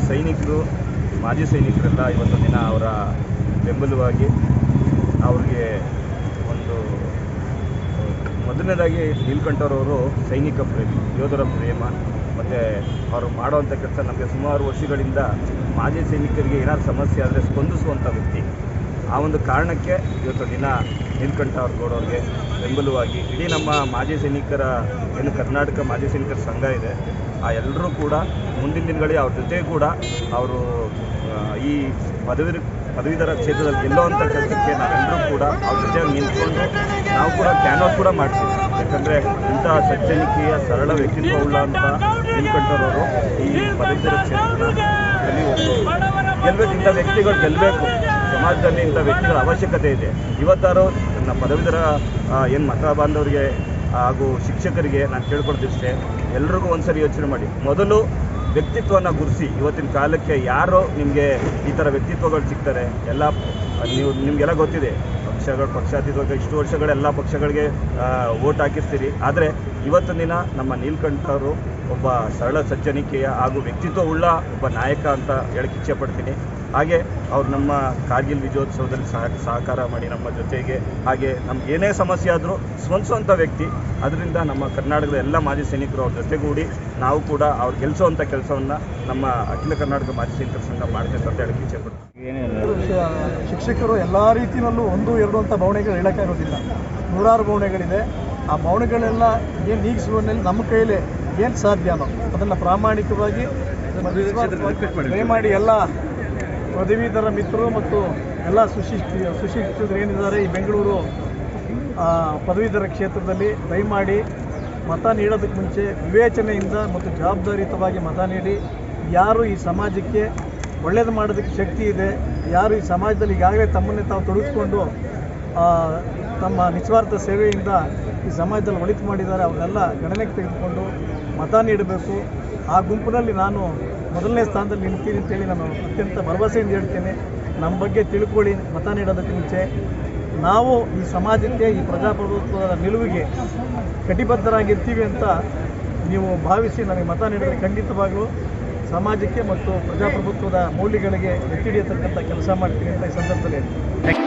ಸೈನಿಕರು, ಮಾಜಿ ಸೈನಿಕರೆಲ್ಲ ಇವತ್ತು ದಿನ ಅವರ ಬೆಂಬಲವಾಗಿ ಅವ್ರಿಗೆ ಒಂದು ಮೊದಲನೇದಾಗಿ ನೀಲಕಂಠರವರು ಸೈನಿಕ ಪ್ರೇಮಿ, ಯೋಧರ ಪ್ರೇಮ, ಮತ್ತು ಅವರು ಮಾಡುವಂಥ ಕೆಲಸ ನಮಗೆ ಸುಮಾರು ವರ್ಷಗಳಿಂದ ಮಾಜಿ ಸೈನಿಕರಿಗೆ ಏನಾದ್ರು ಸಮಸ್ಯೆ ಆದರೆ ಸ್ಪಂದಿಸುವಂಥ ವ್ಯಕ್ತಿ. ಆ ಒಂದು ಕಾರಣಕ್ಕೆ ಇವತ್ತು ದಿನ ನೀಲಕಂಠ ಗೌಡವ್ರಿಗೆ ಬೆಂಬಲವಾಗಿ ಇಡೀ ನಮ್ಮ ಮಾಜಿ ಸೈನಿಕರ ಏನು ಕರ್ನಾಟಕ ಮಾಜಿ ಸೈನಿಕರ ಸಂಘ ಇದೆ, ಆ ಎಲ್ಲರೂ ಕೂಡ ಮುಂದಿನ ದಿನಗಳಲ್ಲಿ ಅವ್ರ ಜೊತೆ ಕೂಡ ಅವರು ಈ ಪದವೀಧರ ಕ್ಷೇತ್ರದಲ್ಲಿ ಗೆಲ್ಲುವಂಥ ಕೆಲಸಕ್ಕೆ ನಾವೆಲ್ಲರೂ ಕೂಡ ಅವ್ರ ಜೊತೆಯಾಗಿ ನಿಂತ್ಕೊಂಡು ನಾವು ಕೂಡ ಕ್ಯಾನ್ವಾಸ್ ಕೂಡ ಮಾಡ್ತೀವಿ. ಯಾಕಂದರೆ ಇಂಥ ಸಜ್ಜನಿಕೆಯ ಸರಳ ವ್ಯಕ್ತಿತ್ವ ಉಳ್ಳಂಥ ನೀಲಕಂಠರವರು ಈ ಪದವೀಧರ ಕ್ಷೇತ್ರದಲ್ಲಿ ಗೆಲ್ಲಬೇಕು. ಇಂಥ ವ್ಯಕ್ತಿಗಳು ಗೆಲ್ಲಬೇಕು. ಸಮಾಜದಲ್ಲಿ ಇಂಥ ವ್ಯಕ್ತಿಗಳ ಅವಶ್ಯಕತೆ ಇದೆ. ಇವತ್ತಾರು ನನ್ನ ಪದವೀಧರ ಏನು ಮತ ಬಾಂಧವರಿಗೆ ಹಾಗೂ ಶಿಕ್ಷಕರಿಗೆ ನಾನು ಕೇಳ್ಕೊಳ್ತಿಷ್ಟೇ, ಎಲ್ರಿಗೂ ಒಂದ್ಸರಿ ಯೋಚನೆ ಮಾಡಿ. ಮೊದಲು ವ್ಯಕ್ತಿತ್ವನ ಗುರುಸಿ. ಇವತ್ತಿನ ಕಾಲಕ್ಕೆ ಯಾರೋ ನಿಮಗೆ ಈ ಥರ ವ್ಯಕ್ತಿತ್ವಗಳು ಸಿಗ್ತಾರೆ. ಎಲ್ಲ ನಿಮಗೆಲ್ಲ ಗೊತ್ತಿದೆ, ಪಕ್ಷಾತೀತವಾಗಿ ಇಷ್ಟು ವರ್ಷಗಳೆಲ್ಲ ಪಕ್ಷಗಳಿಗೆ ವೋಟ್ ಹಾಕಿರ್ತೀರಿ. ಆದರೆ ಇವತ್ತಿನ ದಿನ ನಮ್ಮ ನೀಲಕಂಠರು ಒಬ್ಬ ಸರಳ ಸಜ್ಜನಿಕೆಯ ಹಾಗೂ ವ್ಯಕ್ತಿತ್ವ ಉಳ್ಳ ಒಬ್ಬ ನಾಯಕ ಅಂತ ಹೇಳಕ್ಕೆ ಇಚ್ಛೆಪಡ್ತೀನಿ. ಹಾಗೆ ಅವ್ರು ನಮ್ಮ ಕಾರ್ಗಿಲ್ ವಿಜಯೋತ್ಸವದಲ್ಲಿ ಸಹಕಾರ ಮಾಡಿ ನಮ್ಮ ಜೊತೆಗೆ, ಹಾಗೆ ನಮ್ಗೆ ಏನೇ ಸಮಸ್ಯೆ ಆದರೂ ಸ್ಪಂದಿಸುವಂಥ ವ್ಯಕ್ತಿ. ಅದರಿಂದ ನಮ್ಮ ಕರ್ನಾಟಕದ ಎಲ್ಲ ಮಾಜಿ ಸೈನಿಕರು ಅವ್ರ ಜೊತೆಗೂಡಿ ನಾವು ಕೂಡ ಅವ್ರು ಗೆಲ್ಲಿಸುವಂಥ ಕೆಲಸವನ್ನು ನಮ್ಮ ಅಖಿಲ ಕರ್ನಾಟಕ ಮಾಜಿ ಸೈನಿಕರ ಸಂಘ ಮಾಡ್ತೇವೆ ಅಂತ ಹೇಳಕ್ಕೆ ಇಚ್ಛೆಪಡ್ತೀನಿ. ಶಿಕ್ಷಕರು ಎಲ್ಲ ರೀತಿಯಲ್ಲೂ 1-2 ಅಂತ ಭಾವನೆಗಳು ಹೇಳೋಕ್ಕೆ ಇರೋದಿಲ್ಲ. ನೂರಾರು ಭಾವನೆಗಳಿದೆ. ಆ ಭಾವನೆಗಳೆಲ್ಲ ಏನು ನೀಗಿಸುವಲ್ಲಿ ನಮ್ಮ ಕೈಯಲ್ಲಿ ಏನು ಸಾಧ್ಯನೋ ಅದನ್ನು ಪ್ರಾಮಾಣಿಕವಾಗಿ ದಯಮಾಡಿ ಎಲ್ಲ ಪದವೀಧರ ಮಿತ್ರರು ಮತ್ತು ಎಲ್ಲ ಸುಶಿಕ್ಷಿತರು ಏನಿದ್ದಾರೆ ಈ ಬೆಂಗಳೂರು ಪದವೀಧರ ಕ್ಷೇತ್ರದಲ್ಲಿ ದಯಮಾಡಿ ಮತ ನೀಡೋದಕ್ಕೆ ಮುಂಚೆ ವಿವೇಚನೆಯಿಂದ ಮತ್ತು ಜವಾಬ್ದಾರಿಯುತವಾಗಿ ಮತ ನೀಡಿ. ಯಾರು ಈ ಸಮಾಜಕ್ಕೆ ಒಳ್ಳೆಯದು ಮಾಡೋದಕ್ಕೆ ಶಕ್ತಿ ಇದೆ, ಯಾರು ಈ ಸಮಾಜದಲ್ಲಿ ಈಗಾಗಲೇ ತಮ್ಮನ್ನೇ ತಾವು ತೊಡಗಿಸ್ಕೊಂಡು ತಮ್ಮ ನಿಸ್ವಾರ್ಥ ಸೇವೆಯಿಂದ ಈ ಸಮಾಜದಲ್ಲಿ ಒಳಿತು ಮಾಡಿದ್ದಾರೆ, ಅವನ್ನೆಲ್ಲ ಗಣನೆಗೆ ತೆಗೆದುಕೊಂಡು ಮತ ನೀಡಬೇಕು. ಆ ಗುಂಪಿನಲ್ಲಿ ನಾನು ಮೊದಲನೇ ಸ್ಥಾನದಲ್ಲಿ ನಿಲ್ತೀನಿ ಅಂತೇಳಿ ನಾನು ಅತ್ಯಂತ ಭರವಸೆಯಿಂದ ಹೇಳ್ತೇನೆ. ನಮ್ಮ ಬಗ್ಗೆ ತಿಳ್ಕೊಳ್ಳಿ. ಮತ ನೀಡೋದಕ್ಕೆ ಮುಂಚೆ ನಾವು ಈ ಸಮಾಜಕ್ಕೆ, ಈ ಪ್ರಜಾಪ್ರಭುತ್ವದ ನಿಲುವಿಗೆ ಕಟಿಬದ್ಧರಾಗಿರ್ತೀವಿ ಅಂತ ನೀವು ಭಾವಿಸಿ ನನಗೆ ಮತ ನೀಡಿದರೆ ಖಂಡಿತವಾಗಲೂ ಸಮಾಜಕ್ಕೆ ಮತ್ತು ಪ್ರಜಾಪ್ರಭುತ್ವದ ಮೌಲ್ಯಗಳಿಗೆ ಎತ್ತಿ ಹಿಡಿಯತಕ್ಕಂಥ ಕೆಲಸ ಮಾಡ್ತೀನಿ ಅಂತ ಈ ಸಂದರ್ಭದಲ್ಲಿ ಹೇಳ್ತೀನಿ.